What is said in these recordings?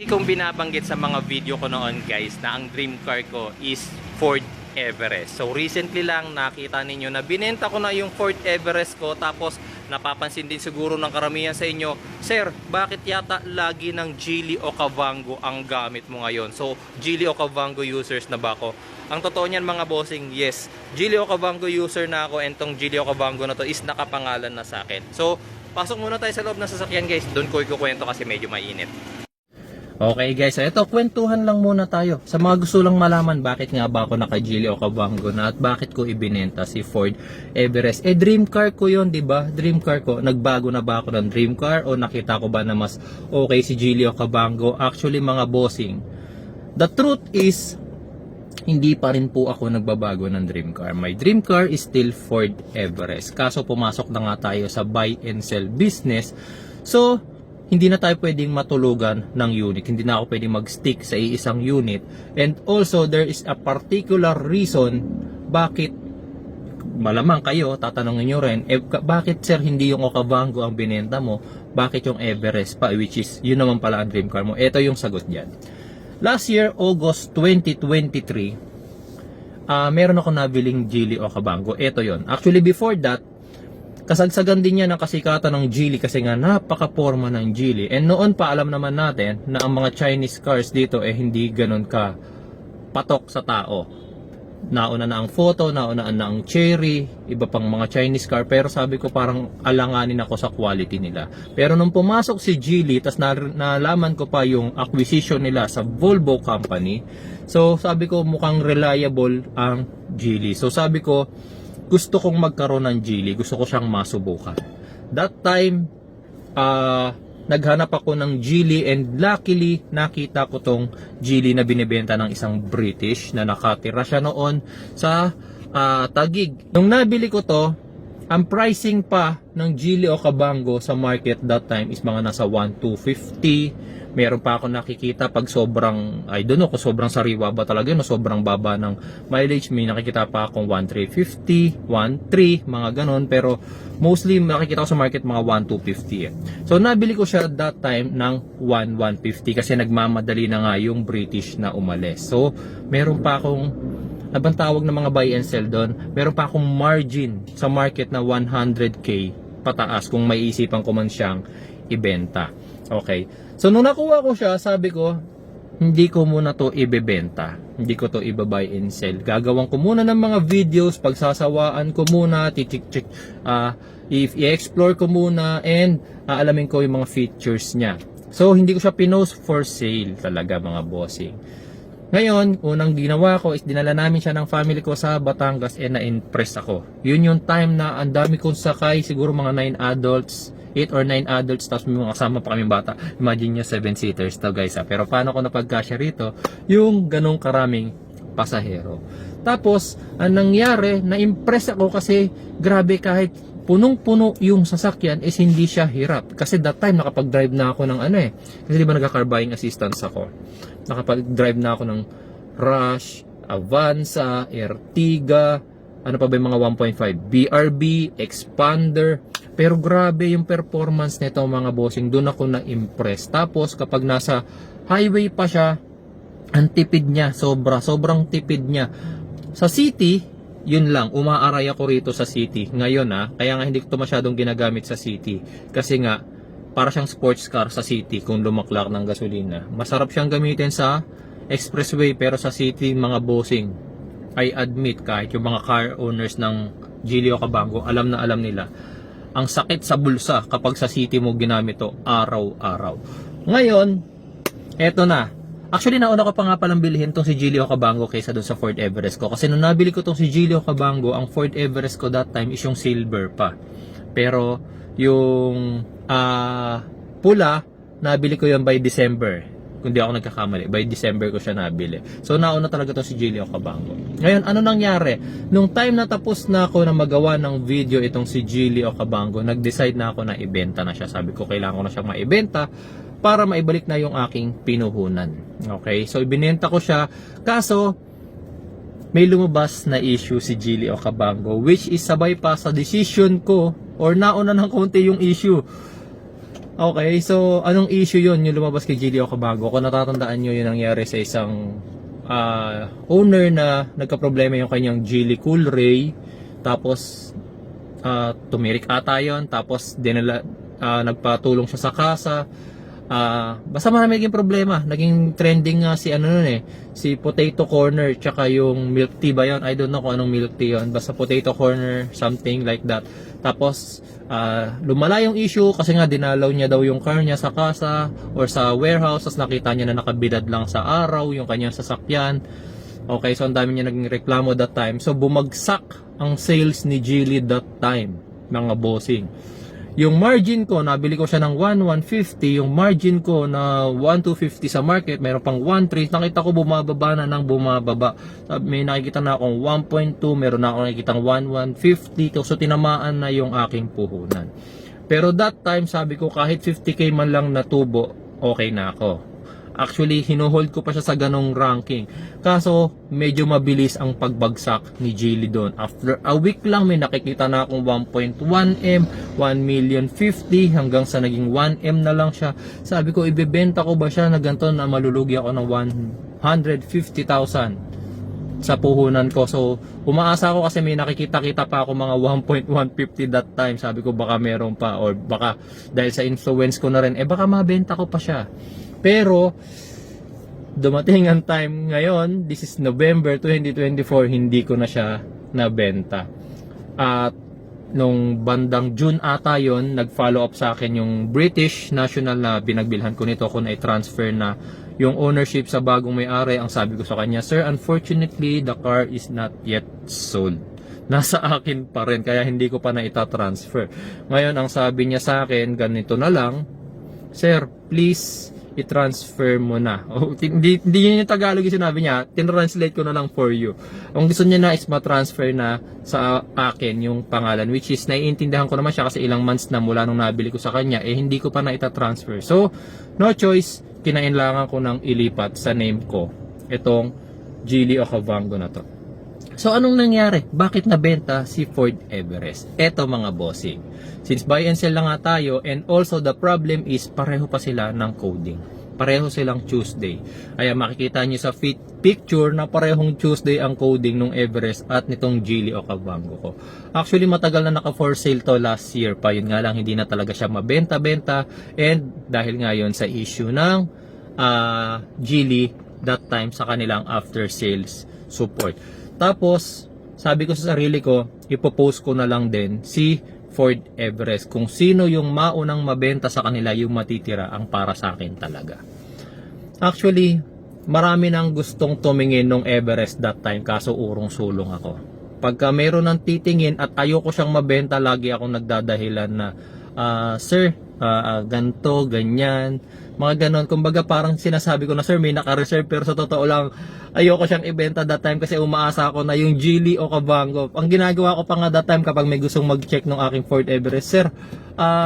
Kung binabanggit sa mga video ko noon guys na ang dream car ko is Ford Everest. So recently lang nakita ninyo na binenta ko na yung Ford Everest ko, tapos napapansin din siguro ng karamihan sa inyo, Sir, bakit yata lagi ng Geely o Cavango ang gamit mo ngayon? So Geely o Cavango users na ba ako? Ang totoo niyan mga bossing, yes, Geely o Cavango user na ako, and tong Geely o Cavango na to is nakapangalan na sa akin. So pasok muna tayo sa loob ng sasakyan guys, doon ko ikukwento kasi medyo mainit. Okay guys, so ito, kwentuhan lang muna tayo. Sa mga gusto lang malaman bakit nga ba ako naka-Geely o Cavango na at bakit ko ibinenta si Ford Everest. Dream car ko yon, di ba? Dream car ko. Nagbago na ba ako ng dream car o nakita ko ba na mas okay si Geely o Cavango? Actually mga bossing, the truth is, hindi pa rin po ako nagbabago ng dream car. My dream car is still Ford Everest. Kaso pumasok na nga tayo sa buy and sell business. So, hindi na tayo pwedeng matulugan ng unit. Hindi na ako pwedeng mag-stick sa iisang unit. And also, there is a particular reason bakit, malamang kayo, tatanungin nyo rin, bakit sir hindi yung Cavango ang binenta mo? Bakit yung Everest pa? Which is, yun naman pala ang dream car mo. Ito yung sagot dyan. Last year, August 2023, meron ako nabiling Geely o Cavango. Ito yon. Actually, before that, kasagsagan din niya ng kasikatan ng Geely kasi nga napaka-forma ng Geely. And noon pa alam naman natin na ang mga Chinese cars dito hindi ganun ka patok sa tao. Nauna na ang photo, nauna na ang cherry, iba pang mga Chinese car, pero sabi ko parang alanganin ako sa quality nila. Pero nung pumasok si Geely, tas nalaman ko pa yung acquisition nila sa Volvo company, so sabi ko mukhang reliable ang Geely. So sabi ko, gusto kong magkaroon ng Geely, gusto ko siyang masubukan. That time, naghanap ako ng Geely, and luckily nakita ko tong Geely na binibenta ng isang British na nakatira siya noon sa Taguig. Nung nabili ko to, ang pricing pa ng Geely o Cavango sa market that time is mga nasa 1,250. Meron pa ako nakikita pag sobrang, I don't know kung sobrang sariwa ba talaga yun o sobrang baba ng mileage, may nakikita pa akong 1,350, 1,300, mga ganon. Pero mostly nakikita ko sa market mga 1,250 So nabili ko siya that time ng 1,150 kasi nagmamadali na nga yung British na umalis. So meron pa akong abang tawag ng mga buy and sell doon, meron pa akong margin sa market na 100k pataas kung may isipan ko man siyang ibenta. Okay. So nung nakuha ko siya, sabi ko, hindi ko muna to ibebenta. Hindi ko to iba-buy and sell. Gagawan ko muna ng mga videos, pagsasawaan ko muna, i-explore ko muna, and aalamin ko yung mga features niya. So hindi ko siya pinost for sale talaga mga bossing. Ngayon, unang ginawa ko is dinala namin siya ng family ko sa Batangas, and na-impress ako. Yun yung time na ang dami kong sakay, siguro mga 9 adults, 8 or 9 adults, tapos may mga kasama pa kami bata. Imagine nyo 7-seaters to guys ha. Pero paano ko napagkasya rito yung ganong karaming pasahero. Tapos, ang nangyari, na-impress ako kasi grabe, kahit punong-puno yung sasakyan is hindi siya hirap. Kasi that time nakapag-drive na ako ng kasi di ba nagka-car buying assistance ako. Nakapag-drive na ako ng Rush, Avanza, Ertiga, ano pa ba yung mga 1.5, BRB, Expander. Pero grabe yung performance nito mga bossing, doon ako na-impress. Tapos kapag nasa highway pa siya, ang tipid niya, sobrang tipid niya. Sa city, yun lang, umaaray ako rito sa city. Ngayon kaya nga hindi ko masyadong ginagamit sa city. Kasi nga, para siyang sports car sa city kung lumaklak ng gasolina. Masarap siyang gamitin sa expressway, pero sa city mga bossing, I admit, kahit yung mga car owners ng Geely o Cavango, alam na alam nila, ang sakit sa bulsa kapag sa city mo ginamit to araw-araw. Ngayon, eto na. Actually, nauna ko pa nga palang bilhin tong si Geely o Cavango kaysa dun sa Ford Everest ko. Kasi nung nabili ko tong si Geely o Cavango, ang Ford Everest ko that time is yung silver pa. Pero, yung pula, nabili ko yun by December. Kung di ako nagkakamali, by December ko siya nabili. So nauna talaga to si Geely o Cavango. Ngayon, ano nangyari? Nung time na tapos na ako na magawa ng video itong si Geely o Cavango, nag-decide na ako na ibenta na siya. Sabi ko, kailangan ko na siyang maibenta para maibalik na yung aking pinuhunan. Okay? So ibinenta ko siya. Kaso, may lumabas na issue si Geely o Cavango, which is sabay pa sa decision ko, or nauna ng konti yung issue. Okay, so anong issue yun yung lumabas kay Gilio Cabago? Kung natatandaan nyo yung nangyari sa isang owner na nagka-problema yung kanyang Geely Coolray, tapos tumirik ata yun, tapos nagpatulong siya sa kasa. Basta marami naging problema. Naging trending nga si ano nun si Potato Corner, tsaka yung milk tea ba yun? I don't know kung anong milk tea yun. Basta Potato Corner, something like that. Tapos lumala yung issue kasi nga dinalaw niya daw yung car niya sa kasa or sa warehouse, tapos nakita niya na nakabidad lang sa araw yung kanyang sasakyan. Okay, so ang dami niya naging reklamo that time. So bumagsak ang sales ni Geely that time, mga bossing. Yung margin ko, nabili ko siya ng 1,150. Yung margin ko na 1,250 sa market, mayroon pang 1,3. Nakita ko bumababa na ng bumababa. May nakikita na akong 1.2, meron na akong nakikita ng 1,150. So tinamaan na yung aking puhunan. Pero that time, sabi ko kahit 50k man lang natubo, okay na ako. Actually, hinuhold ko pa siya sa ganong ranking. Kaso, medyo mabilis ang pagbagsak ni Geely doon. After a week lang, may nakikita na akong 1.1M, 1,050,000 hanggang sa naging 1M na lang siya. Sabi ko, ibebenta ko ba siya na ganito na malulugi ako ng 150,000 sa puhunan ko. So, umaasa ako kasi may nakikita-kita pa ako mga 1.150 that time. Sabi ko, baka meron pa or baka dahil sa influence ko na rin, baka mabenta ko pa siya. Pero dumating ang time ngayon, this is November 2024, hindi ko na siya nabenta. At nung bandang June ata yon, nag-follow up sa akin yung British National na binagbilhan ko nito kung i-transfer na yung ownership sa bagong may-ari. Ang sabi ko sa kanya, "Sir, unfortunately, the car is not yet sold. Nasa akin pa rin, kaya hindi ko pa na ita-transfer." Ngayon, ang sabi niya sa akin, ganito na lang, "Sir, please, i-transfer mo na." Hindi yun yung Tagalog yung sinabi niya, tinranslate ko na lang for you. Ang gusto niya na is ma-transfer na sa akin yung pangalan, which is naiintindihan ko naman siya kasi ilang months na mula nung nabili ko sa kanya, hindi ko pa na ita-transfer. So, no choice, kinailangan ko nang ilipat sa name ko itong Geely Okavango na to. So, anong nangyari? Bakit nabenta si Ford Everest? Eto mga bossing. Since buy and sell lang nga tayo, and also the problem is pareho pa sila ng coding. Pareho silang Tuesday. Kaya makikita nyo sa picture na parehong Tuesday ang coding ng Everest at nitong Geely Okavango ko. Actually, matagal na naka for sale to last year pa. Yun nga lang, hindi na talaga siya mabenta-benta. And dahil nga yun sa issue ng Geely that time sa kanilang after sales support. Tapos, sabi ko sa sarili ko, ipopost ko na lang din si Ford Everest. Kung sino yung maunang mabenta sa kanila, yung matitira ang para sa akin talaga. Actually, marami nang gustong tumingin ng Everest that time, kaso urong-sulong ako. Pagka meron ng titingin at ayoko siyang mabenta, lagi akong nagdadahilan na, "Sir, ganto, ganyan." Mga ganon. Kumbaga parang sinasabi ko na, "Sir, may naka-reserve." Pero sa totoo lang, ayoko siyang ibenta that time kasi umaasa ako na yung Geely Okavango. Ang ginagawa ko pa nga that time kapag may gustong mag-check ng aking Ford Everest, "Sir,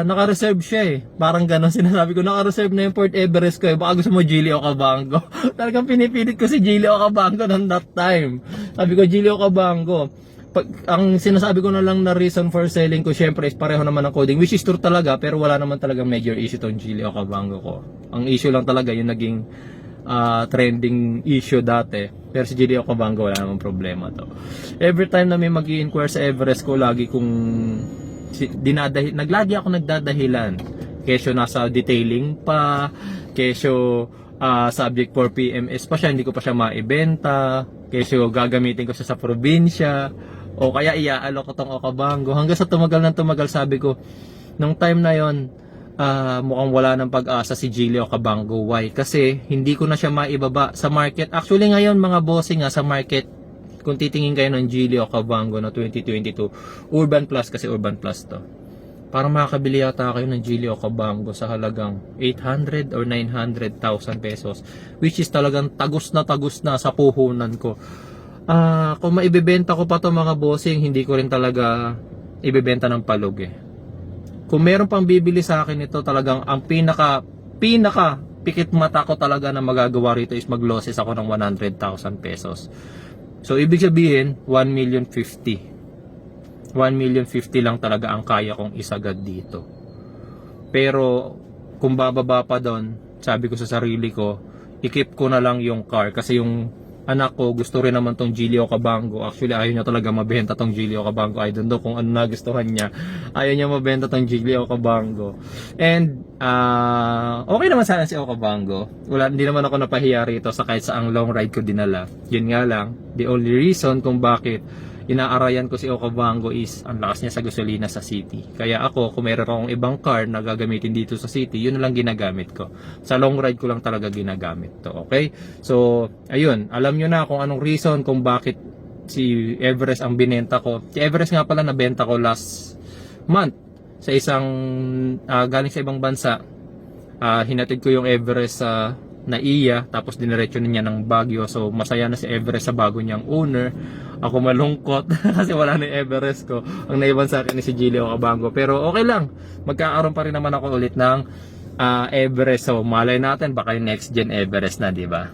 naka-reserve siya Parang ganon sinasabi ko, "Naka-reserve na yung Ford Everest ko Baka gusto mo Geely Okavango." Talagang pinipilit ko si Geely Okavango noon that time. Sabi ko, "Geely Okavango." Ang sinasabi ko na lang na reason for selling ko, syempre is pareho naman ang coding, which is true talaga, pero wala naman talagang major issue tong Geely Okavango ko. Ang issue lang talaga yung naging trending issue dati, pero si Geely Okavango wala namang problema to. Every time na may mag-i-inquire sa Everest ko, lagi kong naglagi ako nagdadahilan. Kesyo nasa detailing pa, kesyo subject for PMS pa siya, hindi ko pa siya maibenta, kesyo gagamitin ko siya sa probinsya, o kaya iaalok ko tong Okavango. Hanggang sa tumagal ng tumagal, sabi ko, nung time na yon, mukhang wala ng pag-asa si Geely Okavango. Why? Kasi hindi ko na siya maibaba sa market. Actually ngayon mga bossing sa market, kung titingin kayo ng Geely Okavango na 2022, Urban Plus, kasi Urban Plus to, parang makakabili yata kayo ng Geely Okavango sa halagang 800 or 900,000 pesos, which is talagang tagus na sa puhunan ko. Kung maibebenta ko pa to mga bossing, hindi ko rin talaga ibebenta ng palog Kung meron pang bibili sa akin ito, talagang ang pinaka pikit mata ko talaga na magagawa rito is mag-losses ako ng 100,000 pesos. So ibig sabihin 1,050,000 lang talaga ang kaya kong isagad dito. Pero kung bababa pa doon, sabi ko sa sarili ko, i-keep ko na lang yung car kasi yung anak ko gusto rin naman tong Gilio Cabango. Actually ayaw niya talaga mabenta tong Gilio Cabango. I don't know kung ano nagustuhan niya. Ayaw niya mabenta tong Gilio Cabango. And okay naman sana si Cabango. Hindi naman ako napahiya rito sa kahit saang long ride ko dinala. Yun nga lang, the only reason kung bakit inaarayan ko si Cabango is ang lakas niya sa gasolina sa city. Kaya ako, kung meron akong ibang car na gagamitin dito sa city, yun na lang ginagamit ko. Sa long ride ko lang talaga ginagamit to. Okay? So, ayun. Alam nyo na kung anong reason kung bakit si Everest ang binenta ko. Si Everest nga pala nabenta ko last month sa isang galing sa ibang bansa. Hinatid ko yung Everest sa Naiya, tapos diniretso na niya ng Baguio. So masaya na si Everest sa bago niyang owner. Ako malungkot kasi wala na yung Everest ko. Ang naiwan sa akin ni si Gilio Cabango. Pero okay lang, magkakaroon pa rin naman ako ulit ng Everest. So malay natin baka yung next gen Everest na, di ba?